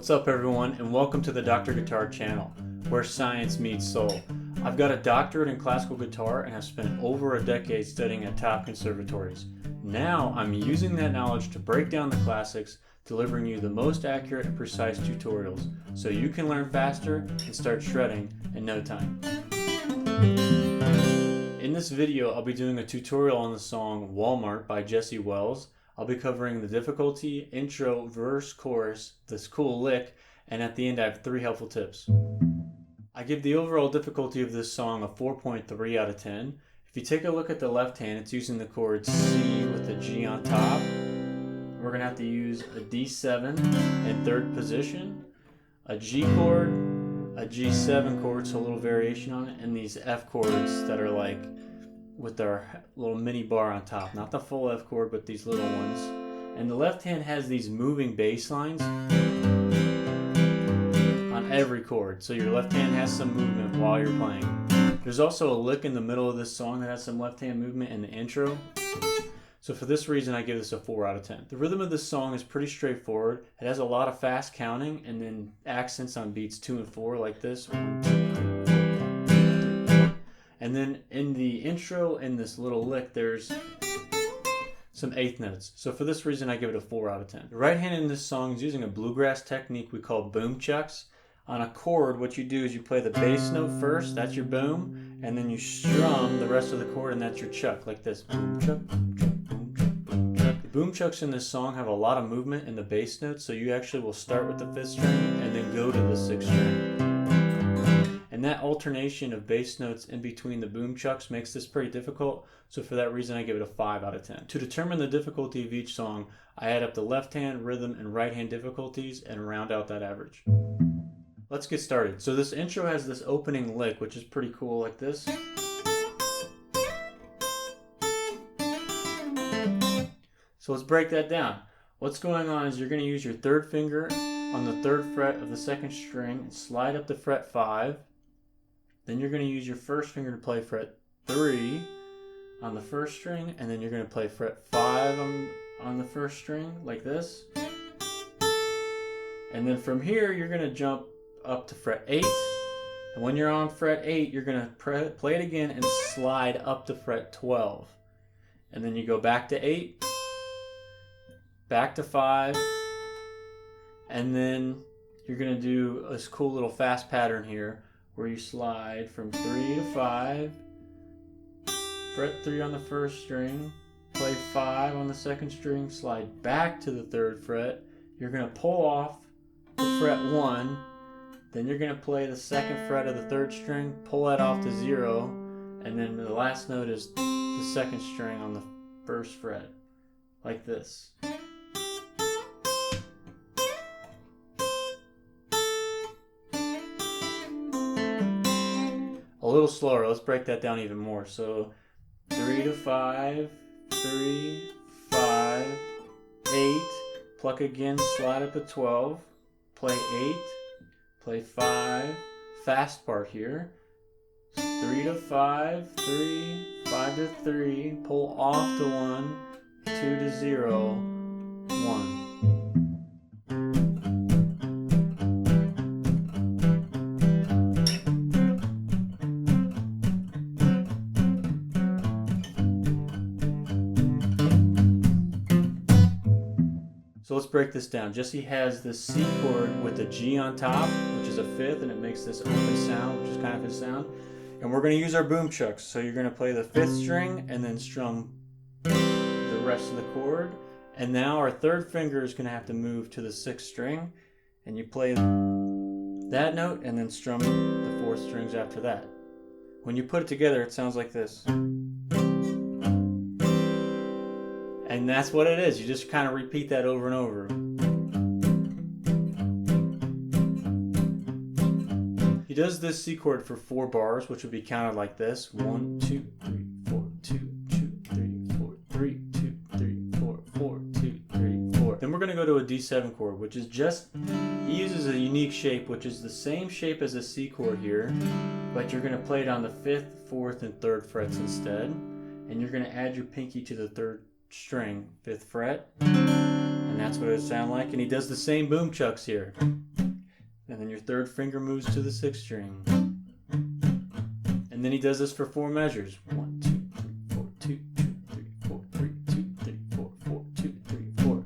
What's up everyone, and welcome to the Dr. Guitar channel, where science meets soul. I've got a doctorate in classical guitar and have spent over a decade studying at top conservatories. Now I'm using that knowledge to break down the classics, delivering you the most accurate and precise tutorials, so you can learn faster and start shredding in no time. In this video, I'll be doing a tutorial on the song Walmart by Jesse Wells. I'll be covering the difficulty, intro, verse, chorus, this cool lick, and at the end I have 3 helpful tips. I give the overall difficulty of this song a 4.3 out of 10. If you take a look at the left hand, it's using the chord C with a G on top. We're going to have to use a D7 in 3rd position, a G chord, a G7 chord, so a little variation on it, and these F chords that are like with our little mini bar on top. Not the full F chord, but these little ones. And the left hand has these moving bass lines on every chord. So your left hand has some movement while you're playing. There's also a lick in the middle of this song that has some left hand movement in the intro. So for this reason, I give this a 4 out of 10. The rhythm of this song is pretty straightforward. It has a lot of fast counting and then accents on beats 2 and 4 like this. 1, 2, 3, 4. And then in the intro, in this little lick, there's some 8th notes. So for this reason, I give it a 4 out of 10. The right hand in this song is using a bluegrass technique we call boom chucks. On a chord, what you do is you play the bass note first, that's your boom, and then you strum the rest of the chord, and that's your chuck, like this. Boom chuck, boom chuck, boom chuck, boom chuck. The boom chucks in this song have a lot of movement in the bass notes, so you actually will start with the 5th string and then go to the 6th string. And that alternation of bass notes in between the boom chucks makes this pretty difficult, so for that reason I give it a 5 out of 10. To determine the difficulty of each song, I add up the left hand, rhythm, and right hand difficulties and round out that average. Let's get started. So this intro has this opening lick, which is pretty cool, like this. So let's break that down. What's going on is you're going to use your 3rd finger on the 3rd fret of the 2nd string and slide up to fret 5. Then you're going to use your 1st finger to play fret 3 on the 1st string, and then you're going to play fret 5 on the 1st string, like this. And then from here, you're going to jump up to fret 8. And when you're on fret 8, you're going to play it again and slide up to fret 12. And then you go back to 8, back to 5, and then you're going to do this cool little fast pattern here where you slide from 3 to 5, fret 3 on the 1st string, play 5 on the 2nd string, slide back to the 3rd fret. You're going to pull off the fret 1, then you're going to play the 2nd fret of the 3rd string, pull that off to 0, and then the last note is the 2nd string on the 1st fret, like this. A little slower, let's break that down even more. So 3 to 5, 3, 5, 8, pluck again, slide up to 12, play 8, play 5, fast part here, 3 to 5, 3, 5 to 3, pull off to 1, 2 to 0, 1. So let's break this down. Jesse has this C chord with a G on top, which is a 5th, and it makes this open sound, which is kind of his sound. And we're going to use our boom chucks. So you're going to play the 5th string and then strum the rest of the chord. And now our 3rd finger is going to have to move to the 6th string, and you play that note and then strum the 4th strings after that. When you put it together, it sounds like this. And that's what it is. You just kind of repeat that over and over. He does this C chord for 4 bars, which would be counted like this. 1, 2, 3, 4, 2, 2, 3, 4, 3, 2, 3, 4, 4, 2, 3, 4. Then we're going to go to a D7 chord, which is just, he uses a unique shape, which is the same shape as a C chord here, but you're going to play it on the 5th, 4th, and 3rd frets instead. And you're going to add your pinky to the 3rd string, 5th fret, and And that's what it would sound like. And he does the same boom chucks here. And then your third finger moves to the sixth string. And then he does this for 4 measures. 1, 2, 3, 4, 2, 2, 3, 4, 2, 3, 4, 4, 2, 3, 4.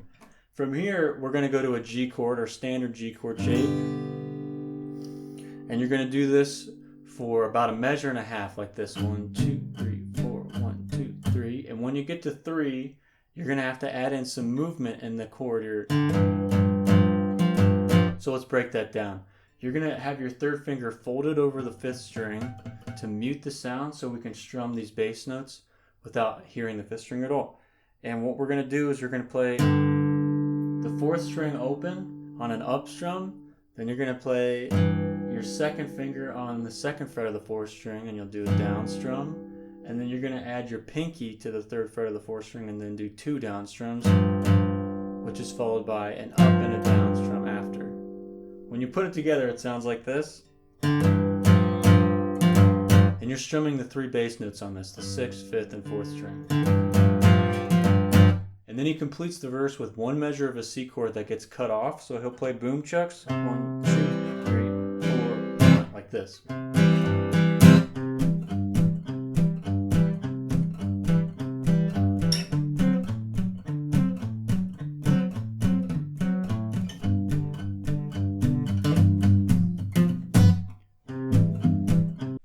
From here, we're going to go to a G chord or standard G chord shape. And you're going to do this for about a measure and a half, like this. 1, 2, 3, 4, 1, 2, 3. And when you get to 3, you're going to have to add in some movement in the chord here. So let's break that down. You're going to have your third finger folded over the 5th string to mute the sound so we can strum these bass notes without hearing the 5th string at all. And what we're going to do is you're going to play the 4th string open on an up strum. Then you're going to play your second finger on the 2nd fret of the 4th string and you'll do a down strum. And then you're going to add your pinky to the 3rd fret of the 4th string and then do 2 down strums, which is followed by an up and a down strum after. When you put it together, it sounds like this. And you're strumming the 3 bass notes on this, the 6th, 5th, and 4th string. And then he completes the verse with 1 measure of a C chord that gets cut off. So he'll play boom chucks, 1, 2, 3, 4, 1, like this.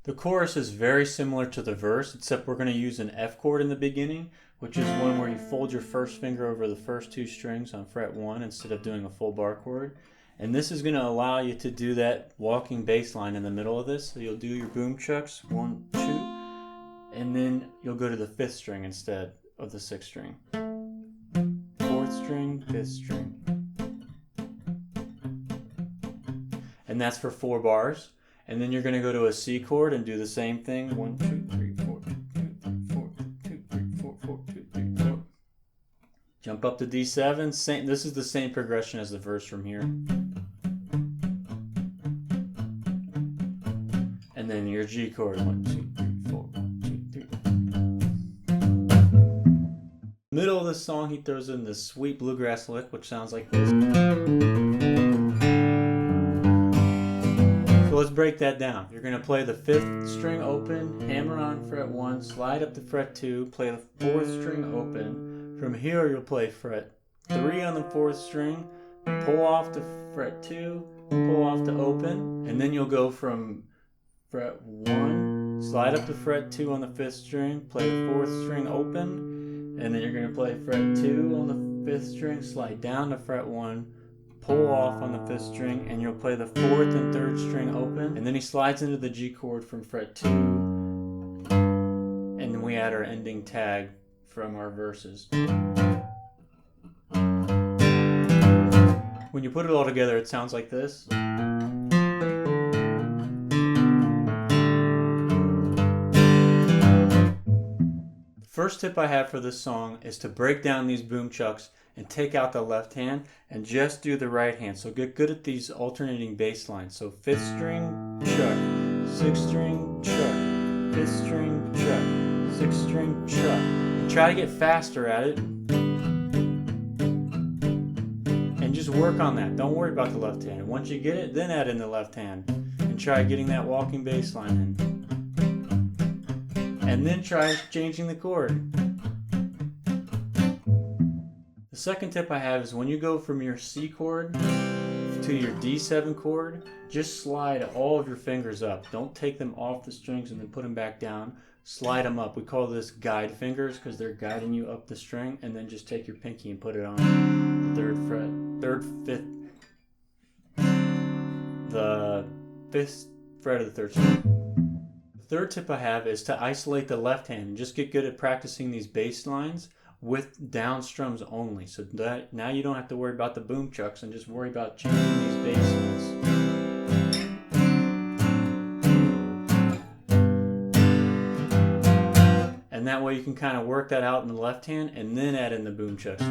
The chorus is very similar to the verse, except we're going to use an F chord in the beginning, which is one where you fold your first finger over the first 2 strings on fret 1 instead of doing a full bar chord. And this is going to allow you to do that walking bass line in the middle of this. So you'll do your boom chucks, 1, 2, and then you'll go to the 5th string instead of the 6th string. 4th string, 5th string. And that's for 4 bars. And then you're going to go to a C chord and do the same thing. 1, 2, 3, 4, 2, 3, 4, 2, 3, 4, 4, 2, 3, 4. Jump up to D7. Same. This is the same progression as the verse from here. And then your G chord. 1, 2, 3, 4, 1, 2, 3. Middle of the song, he throws in this sweet bluegrass lick, which sounds like this. Let's break that down. You're going to play the 5th string open, hammer on fret 1, slide up to fret 2, play the 4th string open. From here you'll play fret 3 on the 4th string, pull off to fret 2, pull off to open, and then you'll go from fret 1, slide up to fret 2 on the 5th string, play the 4th string open, and then you're going to play fret 2 on the 5th string, slide down to fret 1, pull off on the 5th string, and you'll play the 4th and 3rd string open, and then he slides into the G chord from fret 2, and then we add our ending tag from our verses. When you put it all together, it sounds like this. The first tip I have for this song is to break down these boom chucks and take out the left hand and just do the right hand. So get good at these alternating bass lines. So 5th string, chuck, 6th string, chuck, 5th string, chuck, 6th string, chuck. And try to get faster at it. And just work on that. Don't worry about the left hand. And once you get it, then add in the left hand. And try getting that walking bass line in. And then try changing the chord. The second tip I have is when you go from your C chord to your D7 chord, just slide all of your fingers up. Don't take them off the strings and then put them back down. Slide them up. We call this guide fingers because they're guiding you up the string, and then just take your pinky and put it on the 3rd fret, 3rd, 5th, the 5th fret of the 3rd string. The third tip I have is to isolate the left hand and just get good at practicing these bass lines with down strums only. So that now you don't have to worry about the boom chucks and just worry about changing these bass notes. And that way you can kind of work that out in the left hand and then add in the boom chucks.